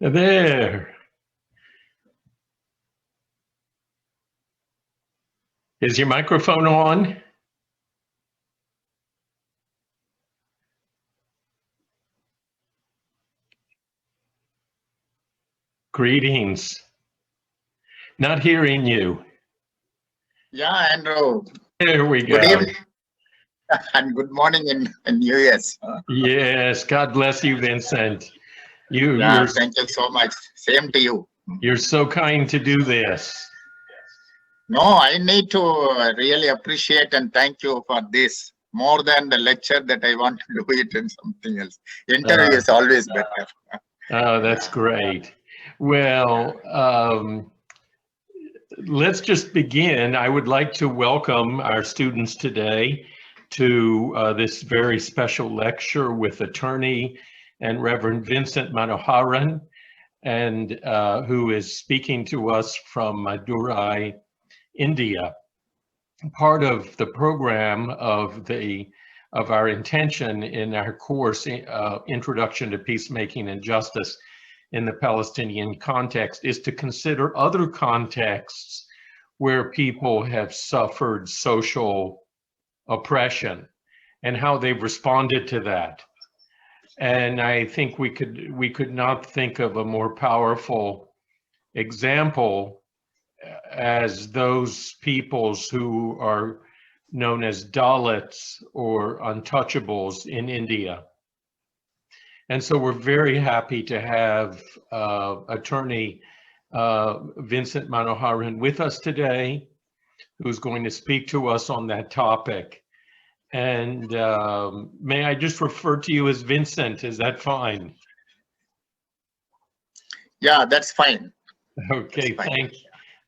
There. Is your microphone on? Greetings. Not hearing you. Yeah, Andrew. There we Good go. evening and good morning in US. Yes, God bless you, Vincent. Yeah, thank you so much. Same to you. You're so kind to do this. No, I need to really appreciate and thank you for this. More than the lecture that I want to do it in something else. Interview is always better. Oh, that's great. Well, let's just begin. I would like to welcome our students today to this very special lecture with attorney and Reverend Vincent Manoharran, and who is speaking to us from Madurai, India. Part of the program of our intention in our course, Introduction to Peacemaking and Justice in the Palestinian Context, is to consider other contexts where people have suffered social oppression and how they've responded to that. And I think we could not think of a more powerful example as those peoples who are known as Dalits or untouchables in India. And so we're very happy to have attorney Vincent Manoharran with us today, who's going to speak to us on that topic. And may I just refer to you as Vincent? Is that fine? Yeah, that's fine. Okay,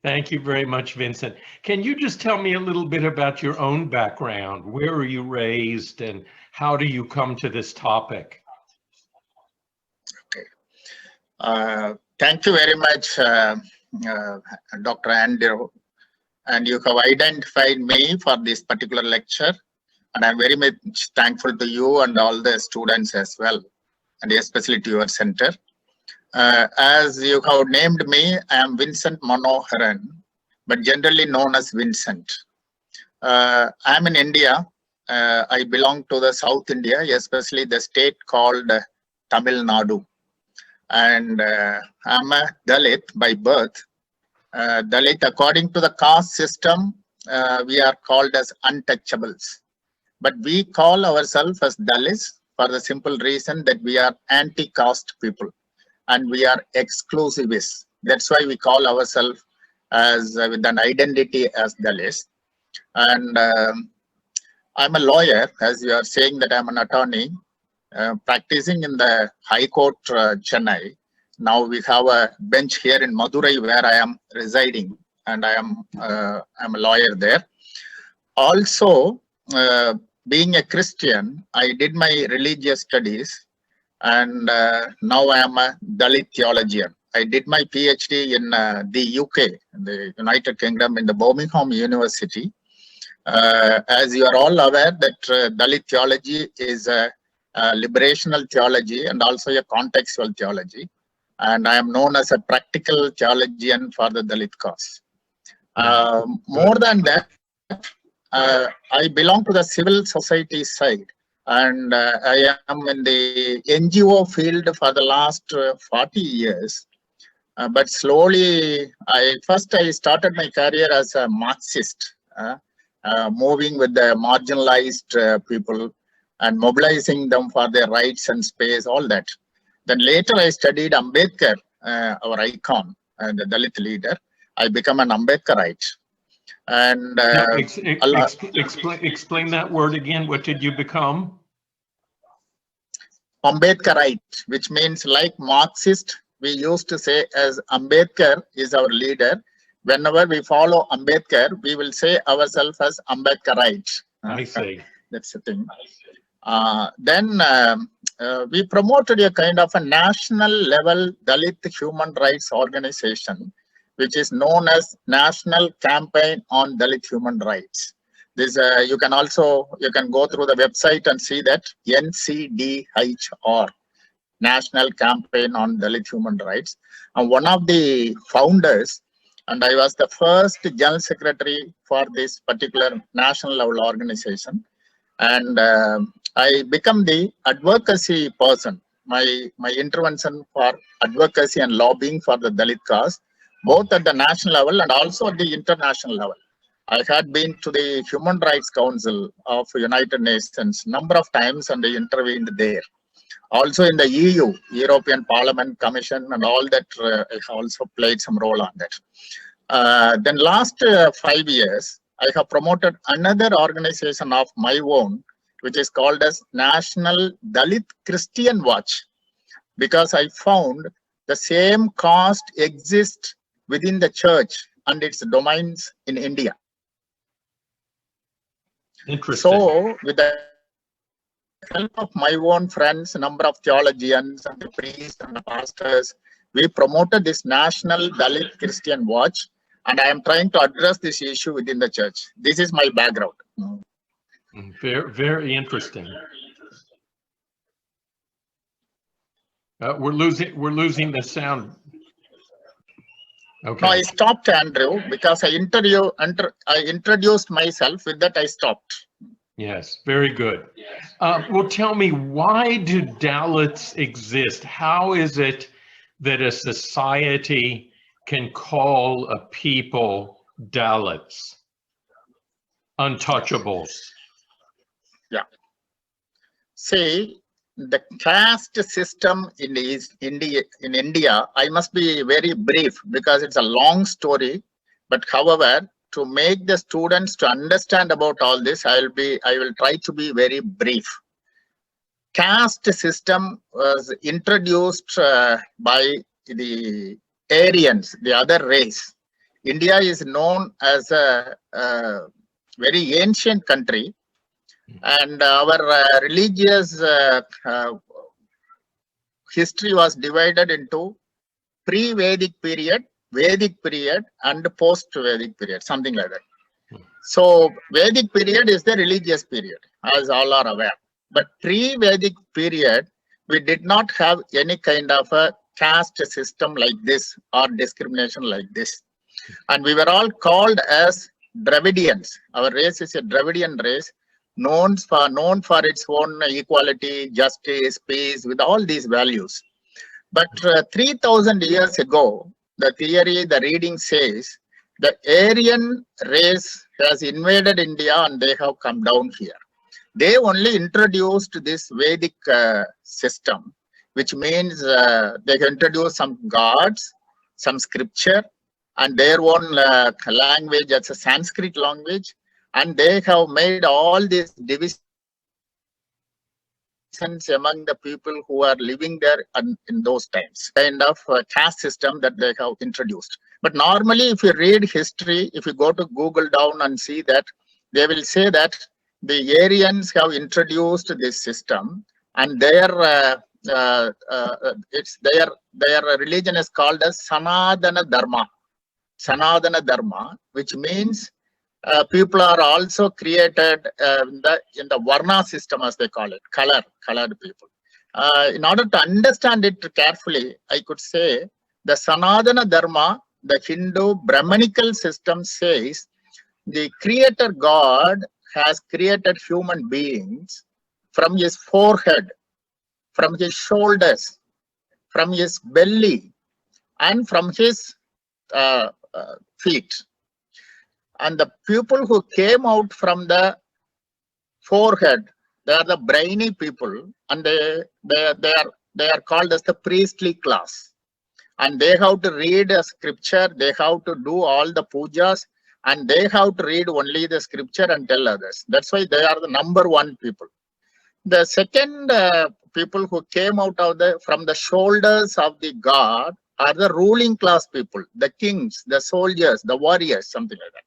thank you very much, Vincent. Can you just tell me a little bit about your own background? Where were you raised and how do you come to this topic? Okay. Thank you very much, Dr. Andrew. And you have identified me for this particular lecture. And I'm very much thankful to you and all the students as well, and especially to your center. As you have named me, I am Vincent Manoharran, but generally known as Vincent. I'm in India. I belong to the South India, especially the state called Tamil Nadu. And I'm a Dalit by birth. Dalit, according to the caste system, we are called as untouchables. But we call ourselves as Dalits for the simple reason that we are anti-caste people and we are exclusivists. That's why we call ourselves as with an identity as Dalits. And I'm a lawyer, as you are saying that I'm an attorney, practicing in the High Court, Chennai. Now we have a bench here in Madurai where I am residing, and I'm a lawyer there. Also, being a Christian, I did my religious studies, and now I am a Dalit theologian. I did my PhD in the UK, the United Kingdom, in the Birmingham University. As you are all aware that Dalit theology is a liberational theology and also a contextual theology. And I am known as a practical theologian for the Dalit cause. More than that, I belong to the civil society side, and I am in the NGO field for the last 40 years. But slowly, I started my career as a Marxist, moving with the marginalized people and mobilizing them for their rights and space, all that. Then later I studied Ambedkar, our icon and the Dalit leader. I became an Ambedkarite. And explain that word again. What did you become? Ambedkarite, which means like Marxist, we used to say as Ambedkar is our leader. Whenever we follow Ambedkar, we will say ourselves as Ambedkarite. I see. That's the thing. Then we promoted a kind of a national level Dalit human rights organization, which is known as National Campaign on Dalit Human Rights. This you can go through the website and see that NCDHR. national campaign on Dalit human rights. And one of the founders, and I was the first general secretary for this particular national level organization. And I become the advocacy person. My intervention for advocacy and lobbying for the Dalit cause, both at the national level and also at the international level. I had been to the Human Rights Council of United Nations number of times and I intervened there. Also in the EU, European Parliament Commission and all that, I also played some role on that. Then last 5 years, I have promoted another organization of my own, which is called as National Dalit Christian Watch, because I found the same caste exists within the church and its domains in India. Interesting. So, with the help of my own friends, number of theologians and the priests and the pastors, we promoted this National Dalit Christian Watch, and I am trying to address this issue within the church. This is my background. Very, very interesting. We're losing the sound. Okay. No, I stopped, Andrew, because I introduced myself. With that, I stopped. Yes, very good. Well, tell me, why do Dalits exist? How is it that a society can call a people Dalits, untouchables? Yeah. See, the caste system in India, I must be very brief because it's a long story. But however, to make the students to understand about all this, I will try to be very brief. Caste system was introduced by the Aryans, the other race. India is known as a very ancient country. And our religious history was divided into pre-Vedic period, Vedic period, and post-Vedic period, something like that. So Vedic period is the religious period, as all are aware. But pre-Vedic period, we did not have any kind of a caste system like this or discrimination like this. And we were all called as Dravidians. Our race is a Dravidian race, known for its own equality, justice, peace, with all these values. But 3,000 years ago, the theory, the reading says, the Aryan race has invaded India and they have come down here. They only introduced this Vedic system, which means they introduced some gods, some scripture, and their own language as a Sanskrit language. And they have made all these divisions among the people who are living there in those times, kind of caste system that they have introduced. But normally, if you read history, if you go to Google down and see that, they will say that the Aryans have introduced this system, and their religion is called as Sanatana Dharma. Sanatana Dharma, which means people are also created in the Varna system, as they call it, colored people. In order to understand it carefully, I could say the Sanatana Dharma, the Hindu Brahmanical system says the Creator God has created human beings from his forehead, from his shoulders, from his belly, and from his feet. And the people who came out from the forehead, they are the brainy people, and they are called as the priestly class. And they have to read a scripture, they have to do all the pujas, and they have to read only the scripture and tell others. That's why they are the number one people. The second people who came out of from the shoulders of the god are the ruling class people, the kings, the soldiers, the warriors, something like that.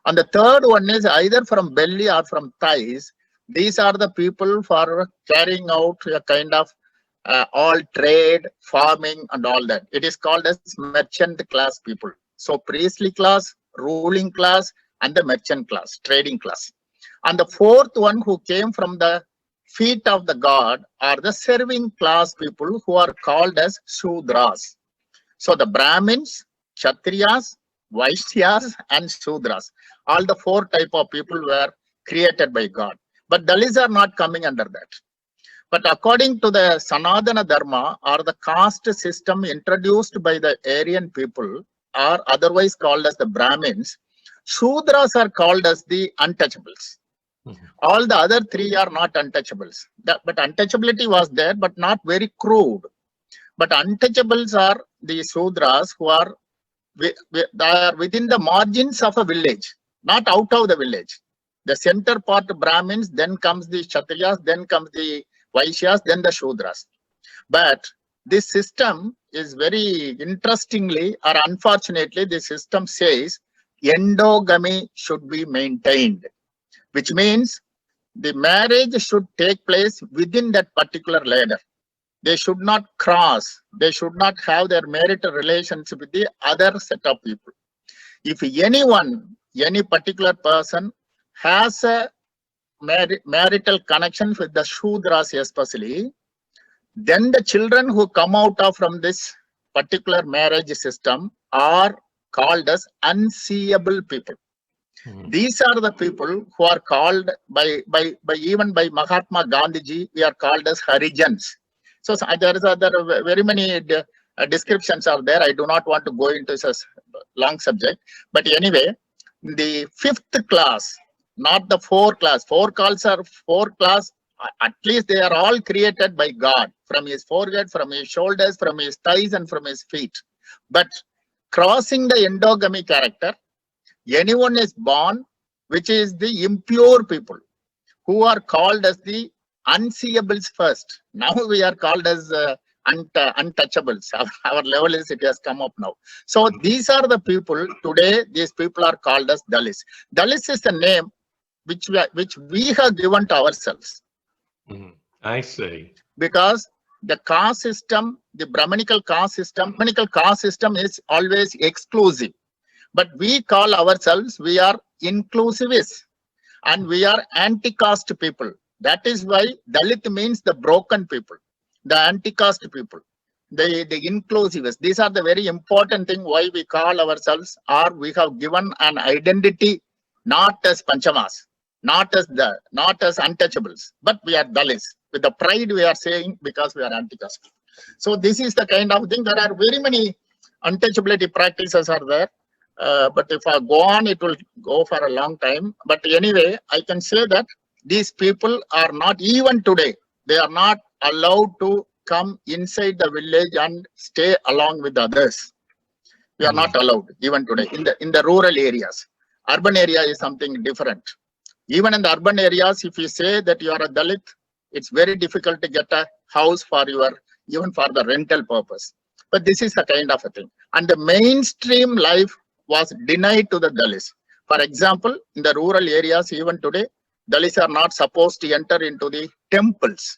And the third one is either from belly or from thighs. These are the people for carrying out a kind of all trade, farming, and all that. It is called as merchant class people. So priestly class, ruling class, and the merchant class, trading class. And the fourth one who came from the feet of the god are the serving class people who are called as Shudras. So the Brahmins, Kshatriyas, Vaishyas, and Shudras, all the four type of people were created by God. But Dalits are not coming under that. But according to the Sanatana Dharma, or the caste system introduced by the Aryan people, are otherwise called as the Brahmins, Shudras are called as the untouchables. All the other three are not untouchables. But untouchability was there, but not very crude. But untouchables are the Shudras who are within the margins of a village, not out of the village. The center part Brahmins, then comes the Kshatriyas, then comes the Vaishyas, then the Shudras. But this system is very interestingly, or unfortunately, the system says endogamy should be maintained, which means the marriage should take place within that particular ladder. They should not cross. They should not have their marital relations with the other set of people. If anyone, any particular person has a marital connection with the Shudras especially, then the children who come out of from this particular marriage system are called as unseeable people. These are the people who are called even by Mahatma Gandhiji, we are called as Harijans. So there are very many descriptions are there. I do not want to go into such long subject. But anyway, the fifth class, not the four class. Four class, at least they are all created by God, from his forehead, from his shoulders, from his thighs, and from his feet. But crossing the endogamy character, anyone is born, which is the impure people, who are called as the unseeables first. Now we are called as untouchables. Our level is, it has come up now. So these are the people, today these people are called as Dalits. Dalits is the name which we have given to ourselves. I see. Because the caste system, the Brahmanical caste system is always exclusive. But we call ourselves, we are inclusivists and we are anti-caste people. That is why Dalit means the broken people, the anti-caste people, the inclusivists. These are the very important thing why we call ourselves, or we have given an identity not as Panchamas, not as untouchables, but we are Dalits. With the pride we are saying, because we are anti-caste. So this is the kind of thing. There are very many untouchability practices are there. But if I go on, it will go for a long time. But anyway, I can say that these people are not, even today, they are not allowed to come inside the village and stay along with others. We are not allowed even today in the rural areas. Urban area is something different. Even in the urban areas, if you say that you are a Dalit, it's very difficult to get a house for even for the rental purpose. But this is a kind of a thing. And the mainstream life was denied to the Dalits. For example, in the rural areas, even today, Dalits are not supposed to enter into the temples.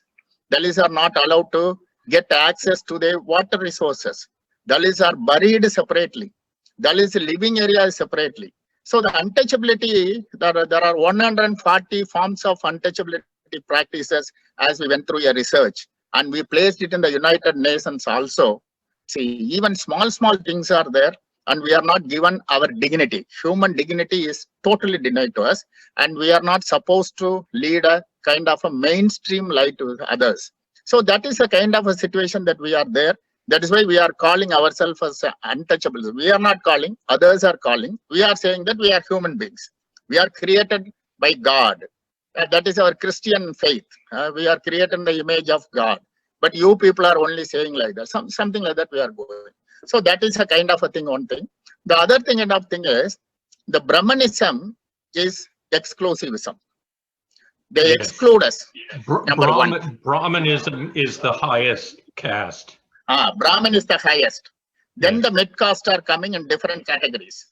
Dalits are not allowed to get access to the water resources. Dalits are buried separately. Dalits living area is separately. So the untouchability, there are 140 forms of untouchability practices as we went through a research. And we placed it in the United Nations also. See, even small things are there. And we are not given our dignity. Human dignity is totally denied to us. And we are not supposed to lead a kind of a mainstream life to others. So that is a kind of a situation that we are there. That is why we are calling ourselves as untouchables. We are not calling, others are calling. We are saying that we are human beings. We are created by God. That is our Christian faith. We are created in the image of God. But you people are only saying like that. Something like that we are going. So that is a kind of a thing, one thing. The other thing is the Brahmanism is exclusivism. They exclude us. Brahmanism is the highest caste. Brahmin is the highest. Then the mid-caste are coming in different categories.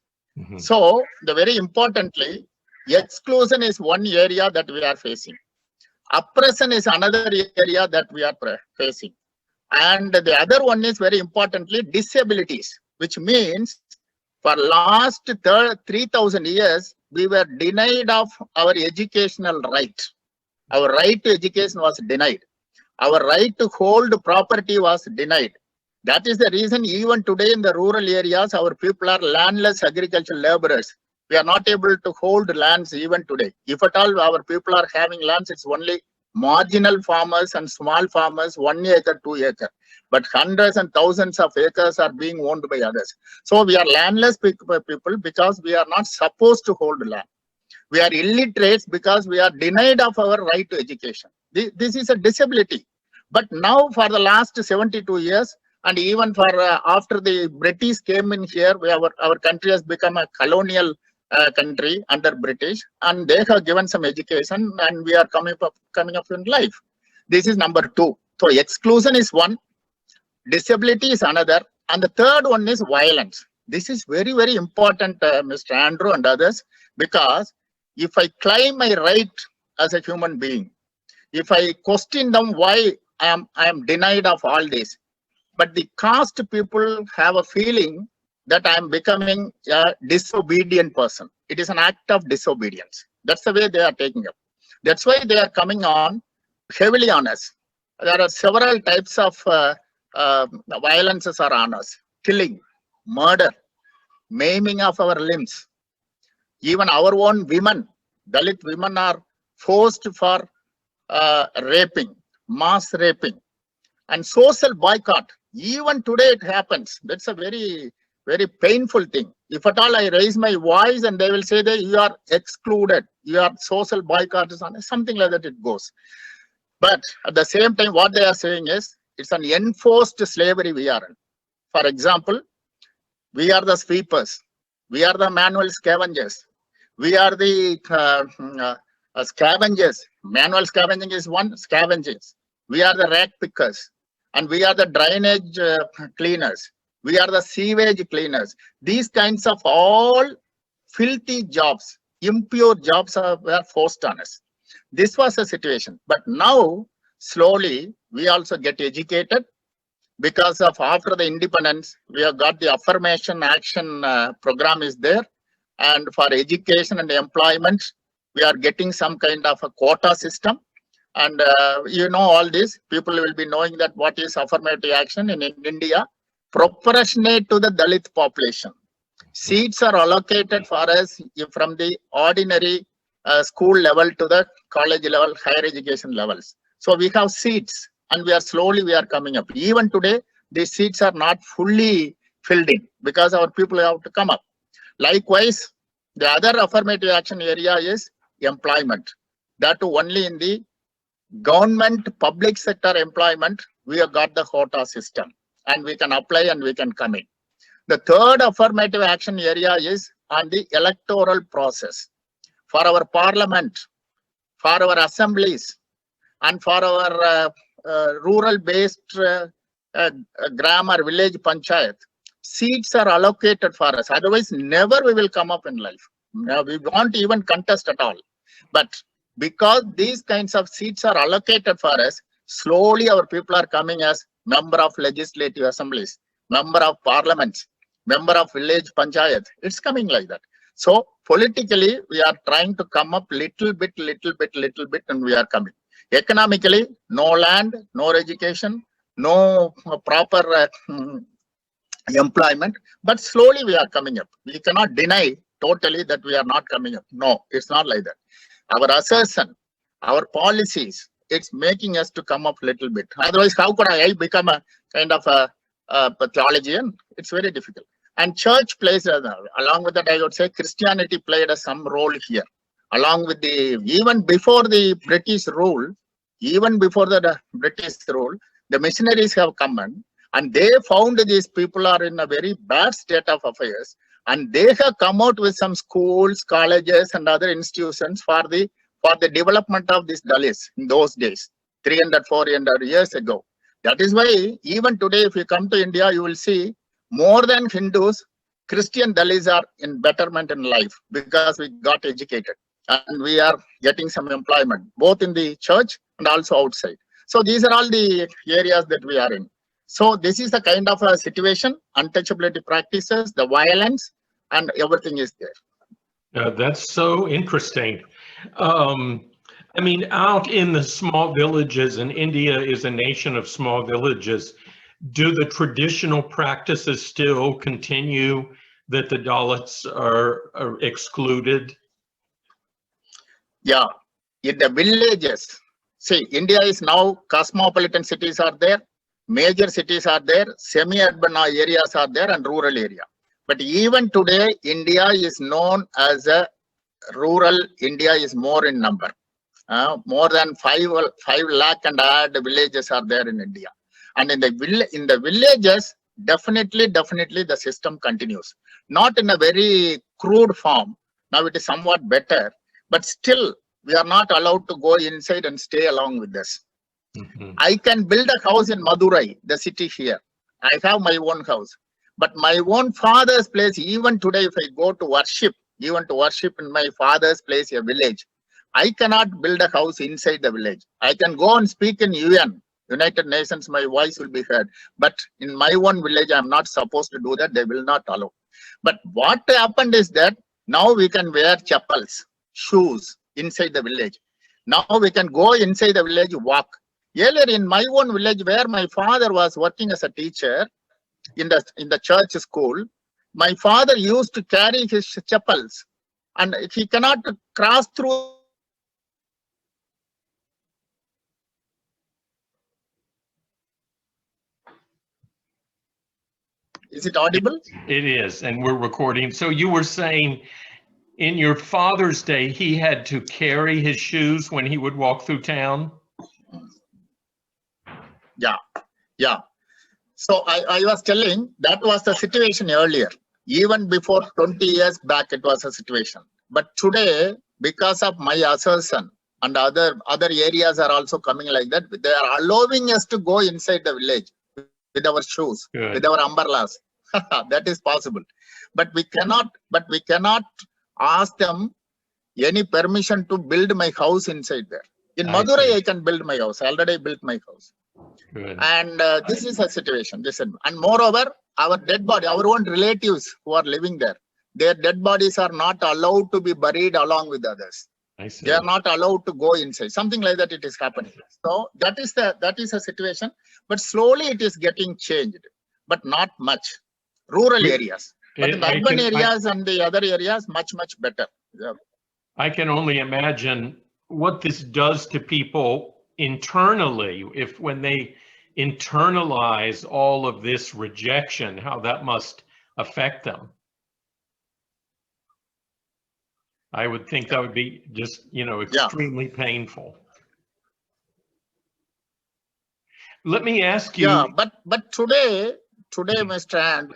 So the very importantly, exclusion is one area that we are facing. Oppression is another area that we are facing. And the other one is very importantly disabilities, which means for last 3,000 years, we were denied of our educational right. Our right to education was denied. Our right to hold property was denied. That is the reason even today in the rural areas, our people are landless agricultural laborers. We are not able to hold lands even today. If at all our people are having lands, it's only marginal farmers and small farmers, 1 acre, 2 acre. But hundreds and thousands of acres are being owned by others. So we are landless people because we are not supposed to hold land. We are illiterates because we are denied of our right to education. This is a disability. But now for the last 72 years, and even for after the British came in here, our country has become a colonial country under British, and they have given some education, and we are coming up in life. This is number 2. So exclusion is one, disability is another, and the third one is violence. This is very, very important, Mr. Andrew and others, because if I claim my right as a human being, if I question them why I am denied of all this, but the caste people have a feeling that I am becoming a disobedient person. It is an act of disobedience. That's the way they are taking up. That's why they are coming on heavily on us. There are several types of violences are on us: killing, murder, maiming of our limbs. Even our own women, Dalit women, are forced for raping, mass raping, and social boycott. Even today it happens. That's a very, very painful thing. If at all I raise my voice and they will say that you are excluded, your social boycott is on, something like that it goes. But at the same time, what they are saying is it's an enforced slavery we are in. For example, we are the sweepers. We are the manual scavengers. We are the scavengers. Manual scavenging is one, scavengers. We are the rag pickers. And we are the drainage cleaners. We are the sewage cleaners. These kinds of all filthy jobs, impure jobs were forced on us. This was the situation. But now, slowly, we also get educated. Because of after the independence, we have got the affirmation action program is there. And for education and employment, we are getting some kind of a quota system. And you know all this, people will be knowing that what is affirmative action in India, proportionate to the Dalit population. Seats are allocated for us from the ordinary school level to the college level, higher education levels. So we have seats and we are coming up. Even today, these seats are not fully filled in because our people have to come up. Likewise, the other affirmative action area is employment. That too only in the government public sector employment, we have got the quota system and we can apply and we can come in. The third affirmative action area is on the electoral process. For our parliament, for our assemblies, and for our rural based gram or village panchayat, seats are allocated for us. Otherwise, never we will come up in life. We won't even contest at all. But because these kinds of seats are allocated for us, slowly our people are coming as member of legislative assemblies, member of parliaments, member of village panchayat. It's coming like that. So politically, we are trying to come up little bit, and we are coming. Economically, no land, no education, no proper employment, but slowly we are coming up. We cannot deny totally that we are not coming up. No, it's not like that. Our assertion, our policies, it's making us to come up a little bit. Otherwise, how could I become a kind of a theologian? It's very difficult. And church plays, along with that, I would say Christianity played some role here. Along with even before the British rule, the missionaries have come in and they found these people are in a very bad state of affairs. And they have come out with some schools, colleges, and other institutions for the development of these Dalits in those days, 300, 400 years ago. That is why even today, if you come to India, you will see more than Hindus, Christian Dalits are in betterment in life because we got educated and we are getting some employment, both in the church and also outside. So these are all the areas that we are in. So this is the kind of a situation, untouchability practices, the violence, and everything is there. That's so interesting. And I mean, out in the small villages, and India is a nation of small villages, do the traditional practices still continue that the Dalits are excluded? Yeah, in the villages. See, India is now cosmopolitan cities are there, major cities are there, semi-urban areas are there, and rural area. But even today, India is known as a rural. India is more in number. More than 5 lakh and odd villages are there in India. And in the villages, definitely the system continues. Not in a very crude form. Now it is somewhat better, but still we are not allowed to go inside and stay along with this. Mm-hmm. I can build a house in Madurai, the city here. I have my own house. But my own father's place, even today, if I go to worship, even to worship in my father's place, a village, I cannot build a house inside the village. I can go and speak in UN, United Nations, my voice will be heard. But in my own village, I'm not supposed to do that. They will not allow. But what happened is that now we can wear chappals, shoes inside the village. Now we can go inside the village, walk. Earlier in my own village where my father was working as a teacher in the church school, my father used to carry his chappals and he cannot cross through. Is it audible? It is, and we're recording. So you were saying in your father's day, he had to carry his shoes when he would walk through town? Yeah. So I was telling that was the situation earlier. Even before 20 years back, it was a situation. But today, because of my assertion and other areas are also coming like that, they are allowing us to go inside the village with our shoes, Good. with our umbrellas. That is possible. But we cannot ask them any permission to build my house inside there. In Madurai, I can build my house. I already built my house. Good. And this is a situation. And moreover, our dead body, our own relatives who are living there, their dead bodies are not allowed to be buried along with others. I see. They are not allowed to go inside. Something like that it is happening. So that is a situation. But slowly it is getting changed, but not much. Rural areas. But in the urban areas and the other areas, much better. Yeah. I can only imagine what this does to people internally, when they internalize all of this rejection, how that must affect them. I would think that would be just, extremely painful. Let me ask you. Yeah, but today, Mr. And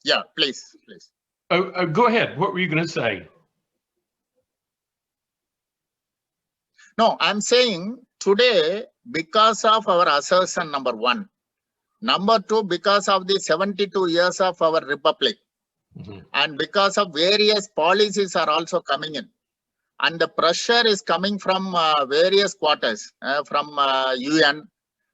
yeah, please. Oh, go ahead. What were you going to say? No, I'm saying today, because of our assertion, number one. Number two, because of the 72 years of our republic. Mm-hmm. And because of various policies are also coming in. And the pressure is coming from various quarters, from UN,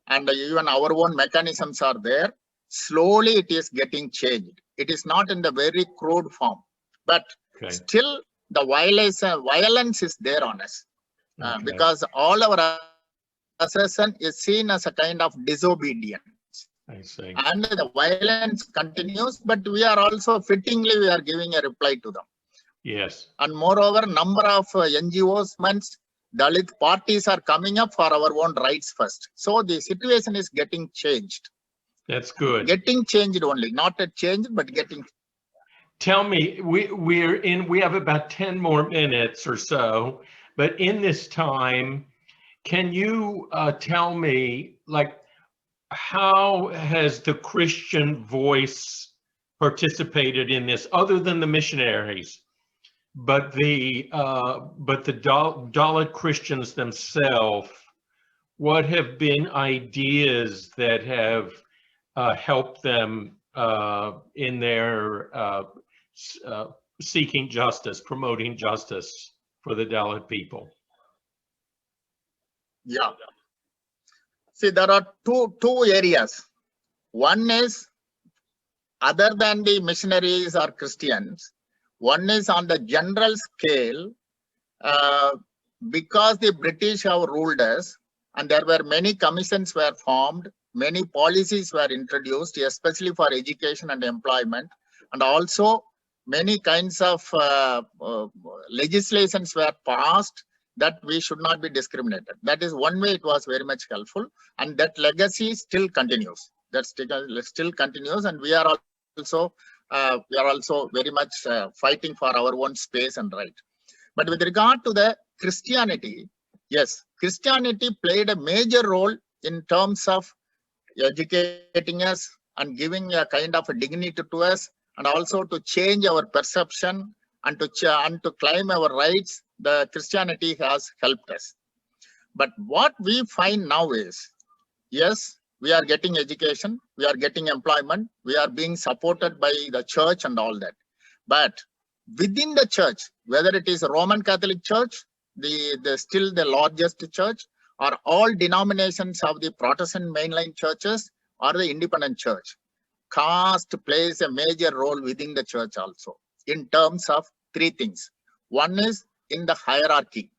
and even our own mechanisms are there. Slowly it is getting changed. It is not in the very crude form, but still the violence is there on us. Because all our assertion is seen as a kind of disobedience. I see. And the violence continues, but we are also fittingly, we are giving a reply to them. Yes. And moreover, number of NGOs, Dalit parties are coming up for our own rights first. So the situation is getting changed. That's good. Getting changed only, not a change, but getting. Tell me, we have about 10 more minutes or so, but in this time, can you tell me, how has the Christian voice participated in this, other than the missionaries, but the Dalit Christians themselves? What have been ideas that have helped them in their seeking justice, promoting justice for the Dalit people? Yeah. See, there are two areas. One is, other than the missionaries or Christians, one is on the general scale, because the British have ruled us, and there were many commissions were formed, many policies were introduced, especially for education and employment, and also many kinds of legislations were passed that we should not be discriminated. That is one way it was very much helpful, and that legacy still continues. That still continues, and we are also very much fighting for our own space and right. But with regard to the Christianity, yes, Christianity played a major role in terms of educating us and giving a kind of a dignity to us, and also to change our perception and to claim our rights. The Christianity has helped us. But what we find now is, yes, we are getting education, we are getting employment, we are being supported by the church and all that. But within the church, whether it is a Roman Catholic Church, still the largest church, or all denominations of the Protestant mainline churches, or the independent church, caste plays a major role within the church also, in terms of three things. One is in the hierarchy.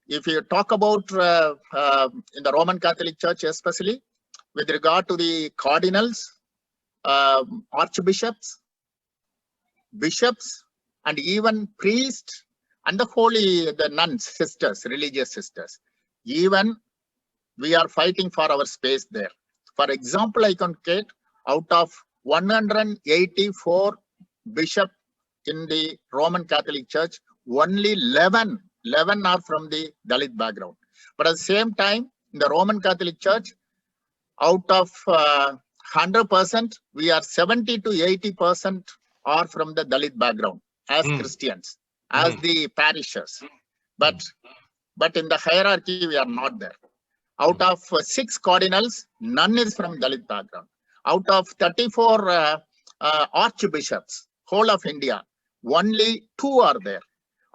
If you talk about in the Roman Catholic Church, especially with regard to the cardinals, archbishops, bishops, and even priests, and the nuns, sisters, religious sisters, even we are fighting for our space there. For example, I can get out of 184 bishops in the Roman Catholic Church, only 11 are from the Dalit background. But at the same time, in the Roman Catholic Church, out of 100%, we are 70 to 80% are from the Dalit background as Christians, as the parishes. But in the hierarchy, we are not there. Out of 6 cardinals, none is from Dalit background. Out of 34 archbishops, whole of India, only 2 are there.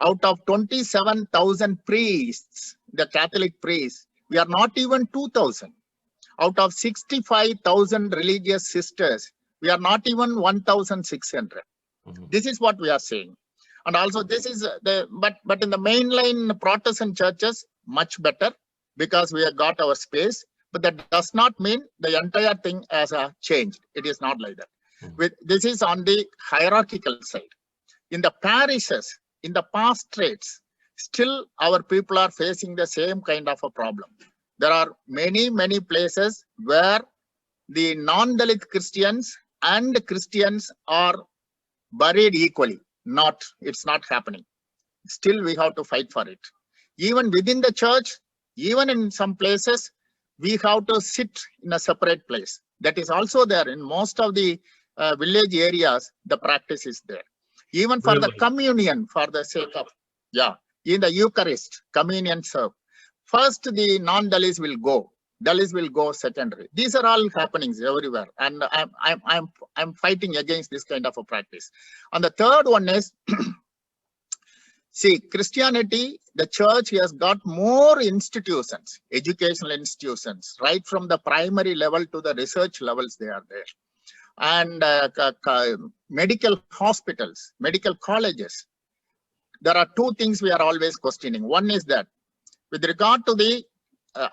Out of 27,000 priests, the Catholic priests, we are not even 2,000. Out of 65,000 religious sisters, we are not even 1,600. This is what we are saying. And also this is but in the mainline Protestant churches, much better, because we have got our space. But that does not mean the entire thing has changed. It is not like that. This is on the hierarchical side. In the parishes, in the pastorates, still our people are facing the same kind of a problem. There are many places where the non-Dalit Christians and Christians are buried equally. It's not happening. Still we have to fight for it. Even within the church, even in some places, we have to sit in a separate place. That is also there in most of the village areas. The practice is there. Even for the communion, for the sake of, in the Eucharist, communion serve. First, the non-Dalits will go. Dalits will go secondary. These are all happenings everywhere, and I'm fighting against this kind of a practice. And the third one is, see, Christianity, the church has got more institutions, educational institutions, right from the primary level to the research levels. They are there. And medical hospitals, medical colleges. There are 2 things we are always questioning. One is that with regard to the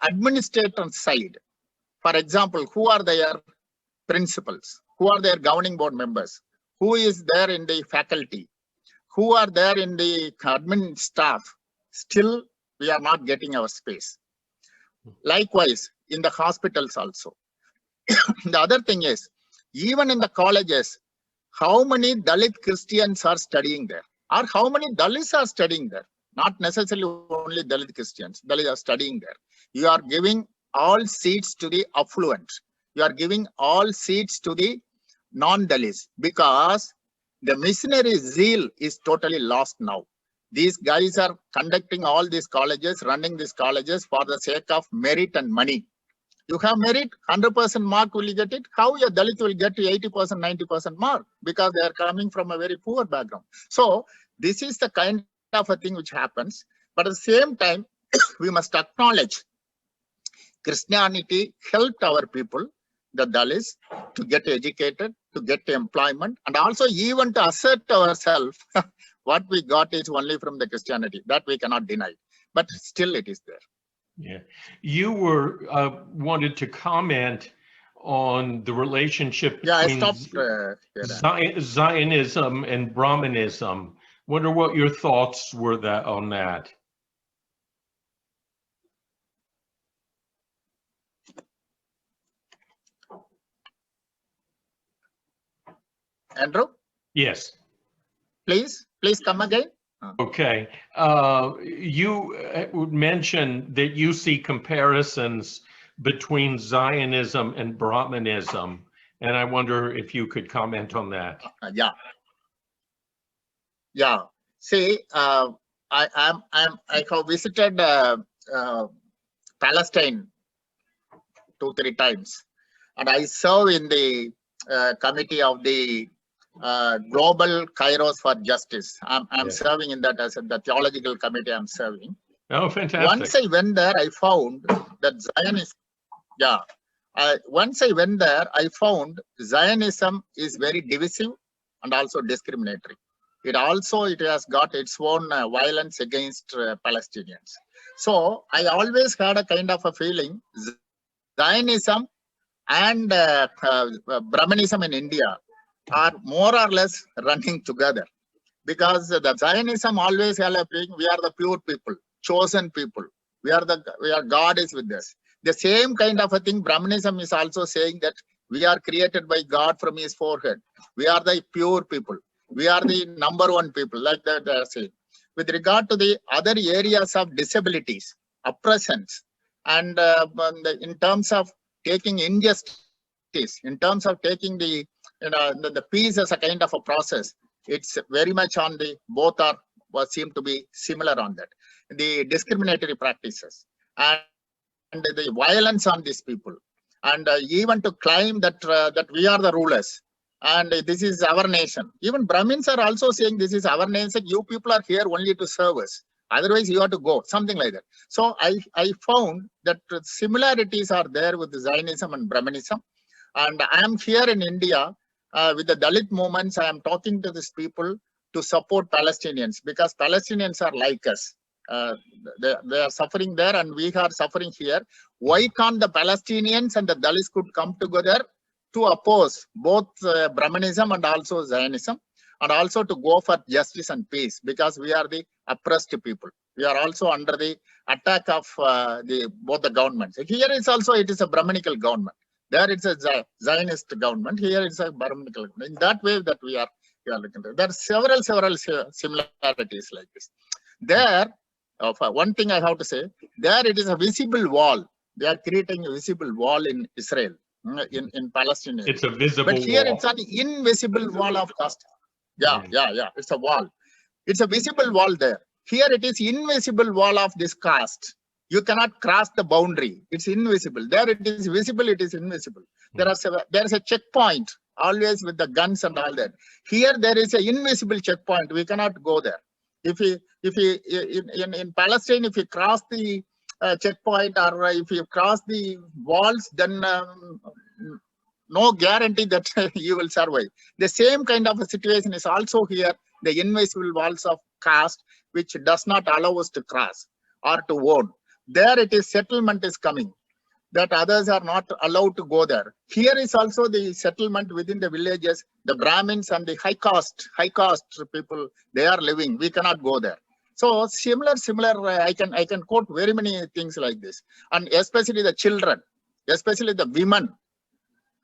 administrator side, for example, who are their principals? Who are their governing board members? Who is there in the faculty? Who are there in the admin staff? Still, we are not getting our space. Likewise, in the hospitals also. The other thing is, even in the colleges, how many Dalit Christians are studying there? Or how many Dalits are studying there? Not necessarily only Dalit Christians. Dalits are studying there. You are giving all seats to the affluent. You are giving all seats to the non-Dalits, because the missionary zeal is totally lost now. These guys are conducting all these colleges, running these colleges for the sake of merit and money. You have merit, 100% mark will you get it. How a Dalit will get to 80%, 90% mark? Because they are coming from a very poor background. So this is the kind of a thing which happens. But at the same time, we must acknowledge Christianity helped our people, the Dalits, to get educated, to get employment, and also even to assert ourselves What we got is only from the Christianity. That we cannot deny. But still it is there. Yeah. You were wanted to comment on the relationship Yeah, I between stopped here. Zionism and Brahmanism. Wonder what your thoughts were on that. Andrew? Yes. Please come again. Okay. You mentioned that you see comparisons between Zionism and Brahmanism, and I wonder if you could comment on that. Yeah. See, I have visited Palestine 2-3 times, and I serve in the committee of the Global Kairos for Justice. I'm serving in that as the theological committee. I'm serving. Oh, fantastic! Once I went there, I found that Zionism. Yeah. Once I went there, I found Zionism is very divisive and also discriminatory. It has got its own violence against Palestinians. So I always had a kind of a feeling Zionism and Brahmanism in India are more or less running together, because the Zionism always had a feeling we are the pure people, chosen people. We are God is with us. The same kind of a thing Brahmanism is also saying, that we are created by God from his forehead. We are the pure people. We are the number one people, like that they are saying. With regard to the other areas of disabilities, oppressions, and in terms of taking injustice, in terms of taking the peace as a kind of a process, it's very much on the both are seem to be similar on that. The discriminatory practices and the violence on these people, and even to claim that that we are the rulers and this is our nation. Even Brahmins are also saying this is our nation. You people are here only to serve us. Otherwise, you have to go. Something like that. So I found that similarities are there with Zionism and Brahmanism. And I am here in India with the Dalit movements. I am talking to these people to support Palestinians, because Palestinians are like us. They are suffering there and we are suffering here. Why can't the Palestinians and the Dalits could come together to oppose both Brahmanism and also Zionism, and also to go for justice and peace, because we are the oppressed people. We are also under the attack of both the governments. Here is also, it is a Brahmanical government. There it's a Zionist government. Here it's a Brahmanical government. In that way that we are looking at. There are several similarities like this. There, one thing I have to say, there it is a visible wall. They are creating a visible wall in Israel, in Palestine. It's a visible wall. But here wall. It's an invisible wall of caste. Yeah. It's a wall. It's a visible wall there. Here it is invisible wall of this caste. You cannot cross the boundary. It's invisible. There it is visible, it is invisible. There is a checkpoint always with the guns and all that. Here there is an invisible checkpoint. We cannot go there. If in Palestine, if you cross the checkpoint or if you cross the walls, then no guarantee that you will survive. The same kind of a situation is also here. The invisible walls of caste, which does not allow us to cross or to own. There it is, settlement is coming, that others are not allowed to go there. Here is also the settlement within the villages. The Brahmins and the high caste people, they are living. We cannot go there. So similar. I can quote very many things like this, and especially the children, especially the women.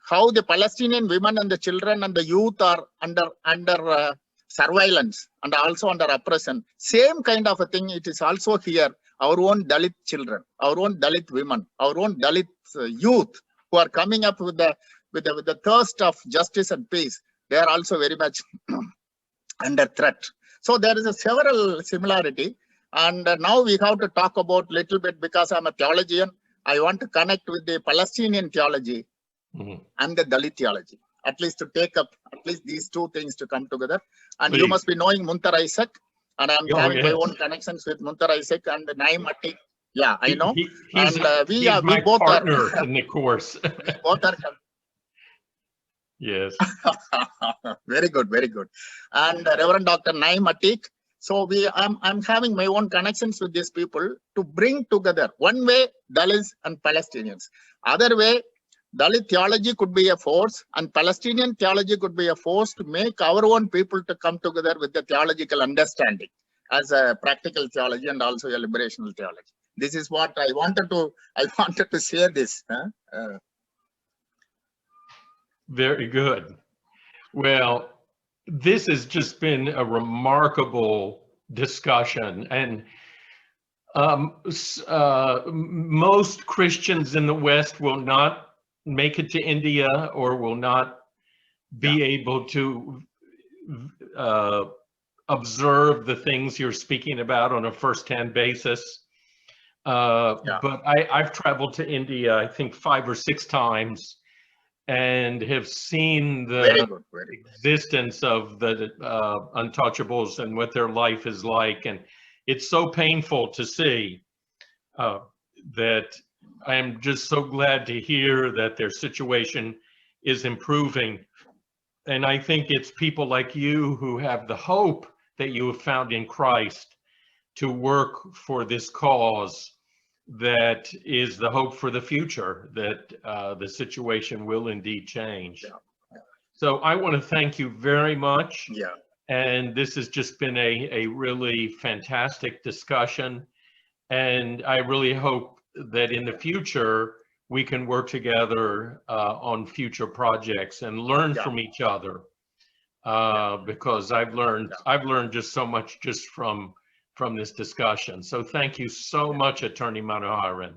How the Palestinian women and the children and the youth are under surveillance and also under oppression. Same kind of a thing. It is also here. Our own Dalit children, our own Dalit women, our own Dalit youth who are coming up with the thirst of justice and peace. They are also very much under threat. So there is a several similarity. And now we have to talk about little bit, because I'm a theologian. I want to connect with the Palestinian theology and the Dalit theology, at least to take up at least these two things to come together. And you must be knowing Muntar Isaac. And I'm having my own connections with Muntar Isaac and Naim Atty. Yeah, I know. He's my both partner are in the course. both are. Yes. Very good, very good. And Reverend Dr. Naim Atik. So I'm having my own connections with these people to bring together. One way, Dalits and Palestinians. Other way, Dalit theology could be a force, and Palestinian theology could be a force to make our own people to come together with the theological understanding as a practical theology and also a liberational theology. This is what I wanted to share this. Very good. Well, this has just been a remarkable discussion, and most Christians in the West will not make it to India or will not be able to observe the things you're speaking about on a first-hand basis. But I've traveled to India, I think 5 or 6 times, and have seen the existence of the untouchables and what their life is like. And it's so painful to see that I am just so glad to hear that their situation is improving. And I think it's people like you who have the hope that you have found in Christ to work for this cause that is the hope for the future, that the situation will indeed change. So I want to thank you very much. And this has just been a really fantastic discussion. And I really hope that in the future, we can work together on future projects and learn from each other. Because I've learned just so much just from this discussion. So thank you so much, Attorney Manoharran.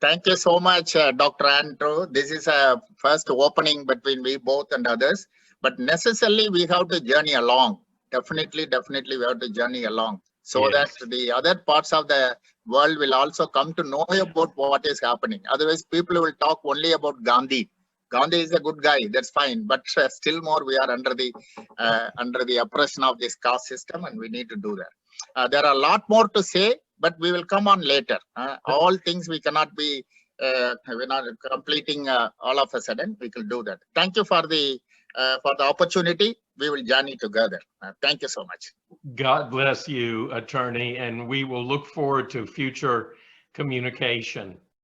Thank you so much, Dr. Andrew. This is a first opening between we both and others, but necessarily we have to journey along. Definitely we have to journey along so that the other parts of the world will also come to know about what is happening. Otherwise, people will talk only about Gandhi. Gandhi is a good guy, that's fine, but still more we are under the oppression of this caste system, and we need to do that. There are a lot more to say, but we will come on later. All things we cannot be we're not completing all of a sudden. We will do that. Thank you for the opportunity. We will journey together. Thank you so much. God bless you, Attorney, and we will look forward to future communication.